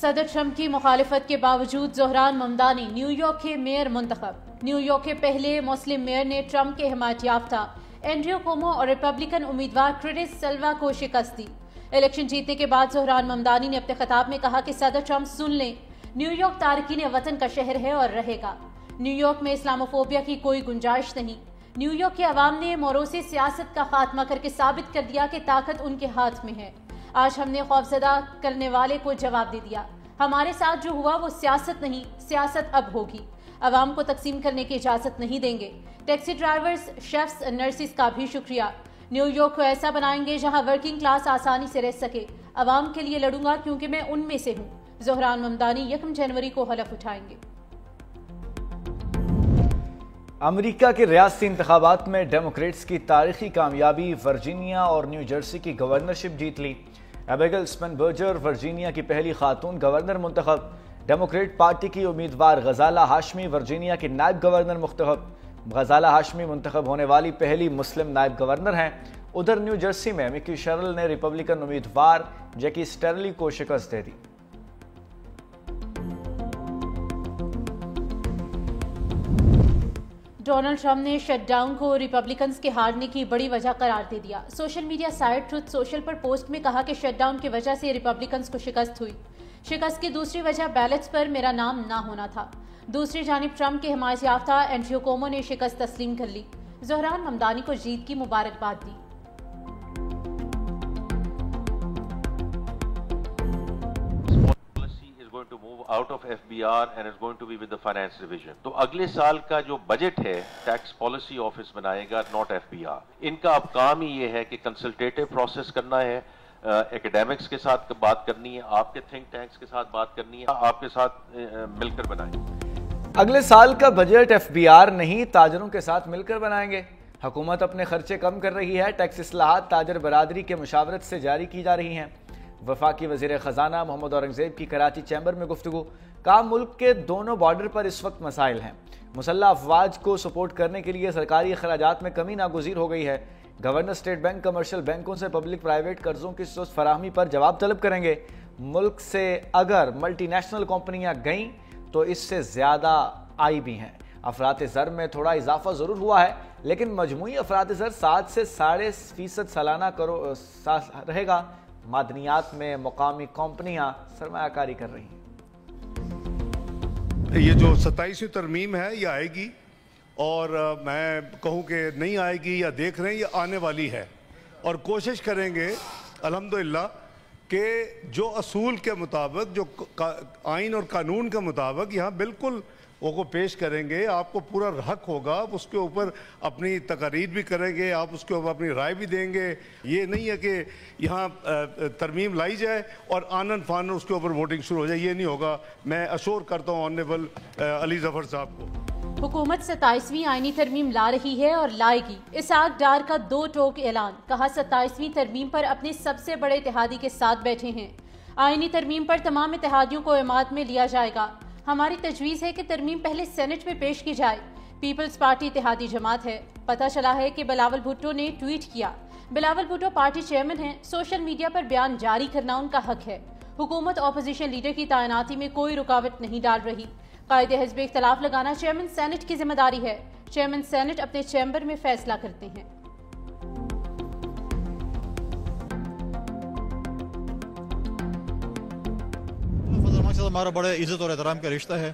सदर ट्रंप की मुखालिफत के बावजूद ज़ोहरान ममदानी न्यूयॉर्क के मेयर मुंतखब। न्यूयॉर्क के पहले मुस्लिम मेयर ने ट्रंप के हिमायत याफ्ता एंड्रयू कोमो और रिपब्लिकन उम्मीदवार क्रिस सिल्वा को शिकस्त दी। इलेक्शन जीतने के बाद ज़ोहरान ममदानी ने अपने खिताब में कहा कि सदर ट्रंप सुन लें, न्यूयॉर्क तारकीन वतन का शहर है और रहेगा। न्यूयॉर्क में इस्लामोफोबिया की कोई गुंजाइश नहीं। न्यूयॉर्क के अवाम ने मोरोसी सियासत का खात्मा करके साबित कर दिया कि ताकत उनके हाथ में है। आज हमने खौफजदा करने वाले को जवाब दे दिया। हमारे साथ जो हुआ वो सियासत नहीं, सियासत अब होगी। अवाम को तकसीम करने की इजाज़त नहीं देंगे। टैक्सी ड्राइवर्स, शेफ्स, नर्सिस का भी शुक्रिया। न्यूयॉर्क को ऐसा बनाएंगे जहां वर्किंग क्लास आसानी से रह सके। अवाम के लिए लड़ूंगा क्योंकि मैं उनमें से हूँ। ज़ोहरान ममदानी 1 जनवरी को हलफ उठाएंगे। अमेरिका के रियासती इंतखाबात में डेमोक्रेट्स की तारीखी कामयाबी, वर्जीनिया और न्यू जर्सी की गवर्नरशिप जीत ली। एबिगेल स्पेनबर्गर वर्जीनिया की पहली खातून गवर्नर मुंतखब। डेमोक्रेट पार्टी की उम्मीदवार गजाला हाशमी वर्जीनिया की नायब गवर्नर मुंतखब। गजाला हाशमी मुंतखब होने वाली पहली मुस्लिम नायब गवर्नर हैं। उधर न्यू जर्सी में मिकी शेरल ने रिपब्लिकन उम्मीदवार जैकी स्टर्ली को शिकस्त दे दी। डोनाल्ड ट्रंप ने शटडाउन को रिपब्लिकन्स के हारने की बड़ी वजह करार दे दिया। Social media site truth social पर पोस्ट में कहा कि शटडाउन की वजह से रिपब्लिकन्स को शिकस्त हुई। शिकस्त की दूसरी वजह बैलेट्स पर मेरा नाम ना होना था। दूसरी जानिब ट्रंप के हिमायत याफ्ता एंड्रयू कोमो ने शिकस्त तस्लीम कर ली। ज़ोहरान ममदानी को जीत की मुबारकबाद दी। to move out of FBR and is going to be with the finance division. तो अगले साल का जो बजट है टैक्स पॉलिसी ऑफिस बनाएगा, नॉट FBR। इनका अब काम ही ये है कि कंसल्टेटिव प्रोसेस करना है, एकेडमिक्स के साथ बात करनी है, आपके थिंक टैंक्स के साथ बात करनी है, आपके साथ मिलकर बनाएंगे। अगले साल का बजट FBR नहीं, ताजरों के साथ मिलकर बनाएंगे। हुकूमत अपने खर्चे कम कर रही है। टैक्स इस्लाहात ताजर बरादरी के मुशावरत से जारी की जा रही हैं। वफाकी वज़ीर ख़जाना मोहम्मद औरंगज़ेब की कराची चैम्बर में गुफ्तगू। कहा, मुल्क के दोनों बॉर्डर पर इस वक्त मसाइल हैं। मुसल्लह अफवाज को सपोर्ट करने के लिए सरकारी अखराजात में कमी नागुज़ीर हो गई है। गवर्नर स्टेट बैंक कमर्शियल बैंकों से पब्लिक प्राइवेट कर्जों की सुस्त फराहमी पर जवाब तलब करेंगे। मुल्क से अगर मल्टीनेशनल कंपनियां गईं तो इससे ज़्यादा आई भी हैं। अफरात ज़र में थोड़ा इजाफा ज़रूर हुआ है, लेकिन मजमूई अफरात ज़र 7 से 3.5% सालाना रहेगा। मादनियात में मुकामी कंपनियां सरमायाकारी कर रही हैं। ये जो 27वीं तरमीम है ये आएगी, और मैं कहूँ कि नहीं आएगी या देख रहे हैं ये आने वाली है, और कोशिश करेंगे अल्हम्दुलिल्लाह कि जो असूल के मुताबिक, जो आइन और कानून के मुताबिक यहाँ बिल्कुल वो पेश करेंगे। आपको पूरा हक होगा, उसके ऊपर अपनी तकारीर भी करेंगे, आप उसके ऊपर अपनी राय भी देंगे। ये नहीं है कि यहाँ तरमीम लाई जाए और आनन फानन उसके ऊपर वोटिंग शुरू हो जाए, ये नहीं होगा। मैं अश्योर करता हूँ ऑनरेबल अली जफर साहब को। हुकूमत 27वीं आईनी तरमीम ला रही है और लाएगी। इसहाक डार का 2 टोक ऐलान। कहा, 27वीं तरमीम पर अपने सबसे बड़े इत्तेहादी के साथ बैठे हैं। आईनी तरमीम पर तमाम इत्तेहादियों को इमारत में लिया जाएगा। हमारी तजवीज़ है कि तरमीम पहले सेनेट में पेश की जाए। पीपल्स पार्टी इत्तेहादी जमात है। पता चला है कि बिलावल भुट्टो ने ट्वीट किया। बिलावल भुट्टो पार्टी चेयरमैन हैं। सोशल मीडिया पर बयान जारी करना उनका हक है। हुकूमत अपोजिशन लीडर की तैनाती में कोई रुकावट नहीं डाल रही। कायदे हिज़्ब इख्तलाफ लगाना चेयरमैन सेनेट की जिम्मेदारी है। चेयरमैन सेनेट अपने चैम्बर में फैसला करते हैं। हमारा बड़ा इज्जत और एहतराम का रिश्ता है।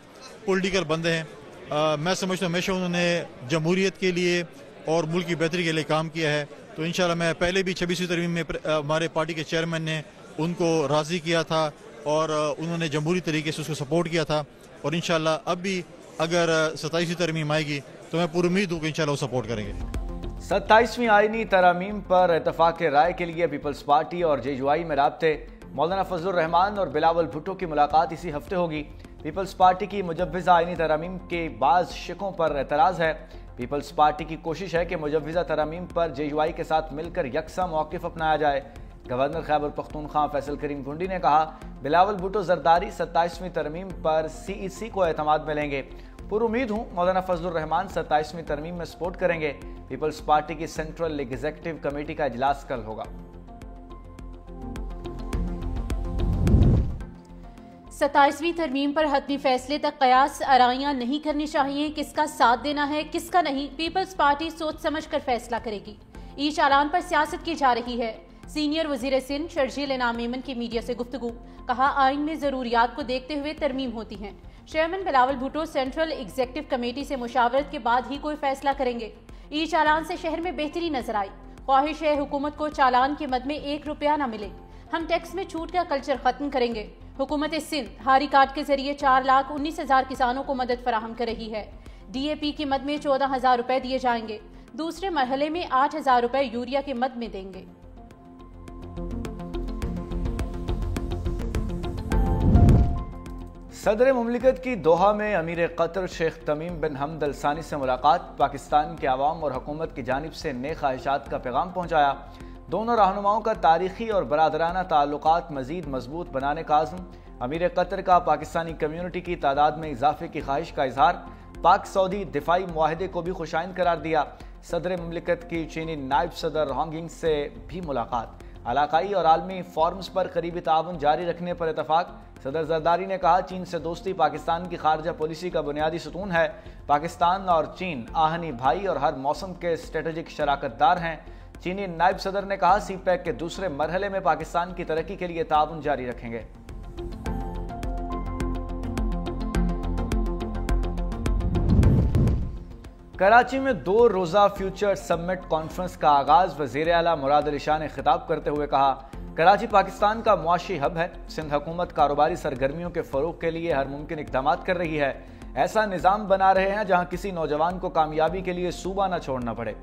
पॉलिटिकल बंदे हैं। मैं समझता हूँ हमेशा उन्होंने जमहूरियत के लिए और मुल्क की बेहतरी के लिए काम किया है। तो इंशाल्लाह मैं पहले भी 26वीं तरमीम में हमारे पार्टी के चेयरमैन ने उनको राज़ी किया था और उन्होंने जमहूरी तरीके से उसको सपोर्ट किया था, और इंशाल्लाह अब भी अगर 27वीं तरमीम आएगी तो मैं पूरी उम्मीद हूँ कि इंशाल्लाह वो सपोर्ट करेंगे। 27वीं आईनी तरमीम पर इत्तफाक राय के लिए पीपल्स पार्टी और JUI में राब्ते। मौलाना फजलुर रहमान और बिलावल भुट्टो की मुलाकात इसी हफ्ते होगी। पीपल्स पार्टी की मुजव्विज़ा आईनी तरमीम के बाज़ शिकों पर एतराज़ है। पीपल्स पार्टी की कोशिश है कि मुजव्विज़ा तरमीम पर JUI के साथ मिलकर यकसा मौक़िफ़ अपनाया जाए। गवर्नर खैबर पख्तूनख्वा फैसल करीम गुंडी ने कहा, बिलावल भुट्टो जरदारी 27वीं तरमीम पर CEC को एतमाद में लेंगे। पुरुमीद हूँ मौलाना फजलुर रहमान 27वीं तरमीम में सपोर्ट करेंगे। पीपल्स पार्टी की सेंट्रल एग्जीक्यूटिव कमेटी का इजलास कल होगा। 27ویں ترمیم پر حتمی فیصلے تک قیاس آرائیاں نہیں کرنی چاہیے، کس کا ساتھ دینا ہے کس کا نہیں، پیپلز پارٹی سوچ سمجھ کر فیصلہ کرے گی۔ ای چالان پر سیاست کی جا رہی ہے، سینئر وزیر سندھ شرجیل انعام میمن کی میڈیا سے گفتگو، کہا آئین میں ضروریات کو دیکھتے ہوئے ترمیم ہوتی ہیں۔ Chairman Bilawal Bhutto central executive committee سے مشاورت کے بعد ہی کوئی فیصلہ کریں گے۔ ای چالان سے شہر میں بہتری نظر آئی، خواہش ہے حکومت کو چالان کے مد میں 1 روپیہ نہ ملے، ہم ٹیکس میں چھوٹ کا کلچر ختم کریں گے۔ حکومت سندھ ہاری کارڈ کے ذریعے 4,19,000 کسانوں کو مدد فراہم کر رہی ہے۔ ڈی اے پی کے مد میں 14,000 روپے دیے جائیں گے، دوسرے مرحلے میں 8,000 روپے یوریا کے مد میں دیں گے۔ صدر مملکت کی دوحہ میں امیر قطر شیخ تمیم بن حمد ال ثانی سے ملاقات، پاکستان کے عوام اور حکومت کی جانب سے نیک خواہشات کا پیغام پہنچایا۔ دونوں رہنماؤں کا تاریخی اور برادرانہ تعلقات مزید مضبوط بنانے کا عزم۔ امیر قطر کا پاکستانی کمیونٹی کی تعداد میں اضافے کی خواہش کا اظہار، پاک سعودی دفاعی معاہدے کو بھی خوشائند قرار دیا۔ صدر مملکت کی چینی نائب صدر ہانگ ینگ سے بھی ملاقات، علاقائی اور عالمی فورمز پر قریبی تعاون جاری رکھنے پر اتفاق۔ صدر زرداری نے کہا چین سے دوستی پاکستان کی خارجہ پالیسی کا بنیادی ستون ہے، پاکستان اور چین آہنی بھائی اور ہر موسم کے اسٹریٹجک شراکت دار ہیں۔ چینی نائب صدر نے کہا سی پیک کے دوسرے مرحلے میں پاکستان کی ترقی کے لیے تعاون جاری رکھیں گے۔ کراچی میں 2 روزہ فیوچر سمٹ کانفرنس کا آغاز، وزیر اعلیٰ مراد علی شاہ نے خطاب کرتے ہوئے کہا کراچی پاکستان کا معاشی ہب ہے، سندھ حکومت کاروباری سرگرمیوں کے فروغ کے لیے ہر ممکن اقدامات کر رہی ہے، ایسا نظام بنا رہے ہیں جہاں کسی نوجوان کو کامیابی کے لیے صوبہ نہ چھوڑنا پڑے۔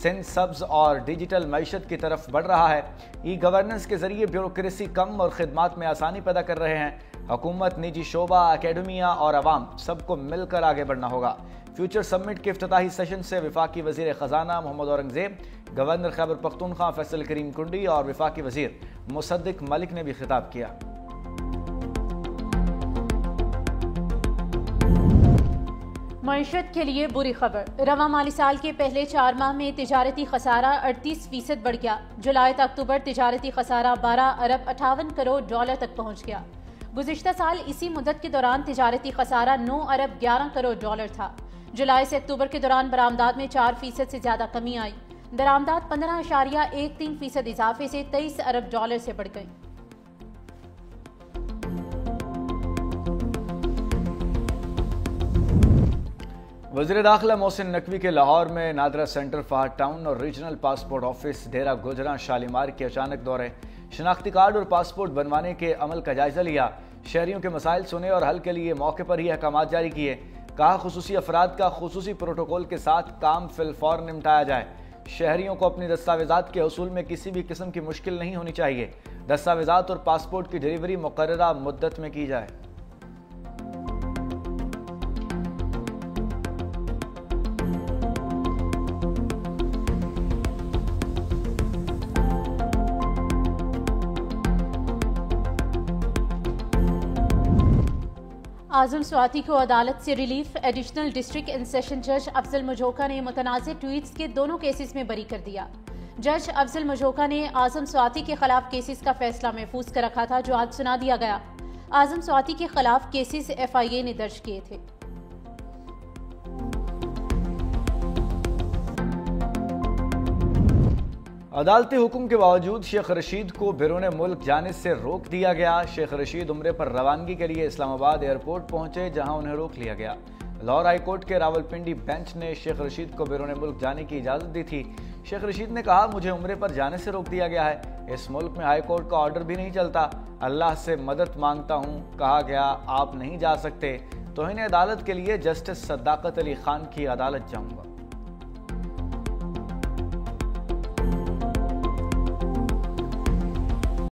سندھ سبز اور ڈیجیٹل معیشت کی طرف بڑھ رہا ہے، ای گورننس کے ذریعے بیوروکریسی کم اور خدمات میں آسانی پیدا کر رہے ہیں۔ حکومت، نجی شعبہ، اکیڈمیا اور عوام سب کو مل کر آگے بڑھنا ہوگا۔ فیوچر سمٹ کے افتتاحی سیشن سے وفاقی وزیر خزانہ محمد اورنگزیب، گورنر خیبر پختونخوا فیصل کریم کنڈی اور وفاقی وزیر مصدق ملک نے بھی خطاب کیا۔ معیشت کے لیے بری خبر، رواں مالی سال کے پہلے 4 ماہ میں تجارتی خسارہ 38% بڑھ گیا۔ جولائی تا اکتوبر تجارتی خسارہ 12 ارب 58 کروڑ ڈالر تک پہنچ گیا۔ گزشتہ سال اسی مدت کے دوران تجارتی خسارہ 9 ارب 11 کروڑ ڈالر تھا۔ جولائی سے اکتوبر کے دوران برآمدات میں 4% سے زیادہ کمی آئی، درآمدات 15.13% اضافے سے 23 ارب ڈالر سے بڑھ گئی۔ وزیر داخلہ محسن نقوی کے لاہور میں نادرہ سینٹر فار ٹاؤن اور ریجنل پاسپورٹ آفس ڈیرہ گوجراں شالیمار کے اچانک دورے، شناختی کارڈ اور پاسپورٹ بنوانے کے عمل کا جائزہ لیا، شہریوں کے مسائل سنے اور حل کے لیے موقع پر ہی احکامات جاری کیے۔ کہا خصوصی افراد کا خصوصی پروٹوکول کے ساتھ کام فی الفور نمٹایا جائے، شہریوں کو اپنی دستاویزات کے حصول میں کسی بھی قسم کی مشکل نہیں ہونی چاہیے، دستاویزات اور پاسپورٹ کی ڈیلیوری مقررہ مدت میں کی جائے۔ اعظم سواتی کو عدالت سے relief, additional district and session جج افضل مجھوکا نے متنازع ٹویٹس کے دونوں کیسز میں بری کر دیا۔ جج افضل مجھوکا نے اعظم سواتی کے خلاف کیسز کا فیصلہ محفوظ کر رکھا تھا جو آج سنا دیا گیا۔ اعظم سواتی کے خلاف کیسز FIA نے درج کیے تھے۔ عدالتی حکم کے باوجود شیخ رشید کو بیرون ملک جانے سے روک دیا گیا۔ شیخ رشید عمرے پر روانگی کے لیے اسلام آباد ایئرپورٹ پہنچے جہاں انہیں روک لیا گیا۔ لاہور ہائی کورٹ کے راولپنڈی بینچ نے شیخ رشید کو بیرون ملک جانے کی اجازت دی تھی۔ شیخ رشید نے کہا مجھے عمرے پر جانے سے روک دیا گیا ہے، اس ملک میں ہائی کورٹ کا آرڈر بھی نہیں چلتا، اللہ سے مدد مانگتا ہوں۔ کہا گیا آپ نہیں جا سکتے، توہین عدالت کے لیے جسٹس صداقت علی خان کی عدالت جاؤں گا۔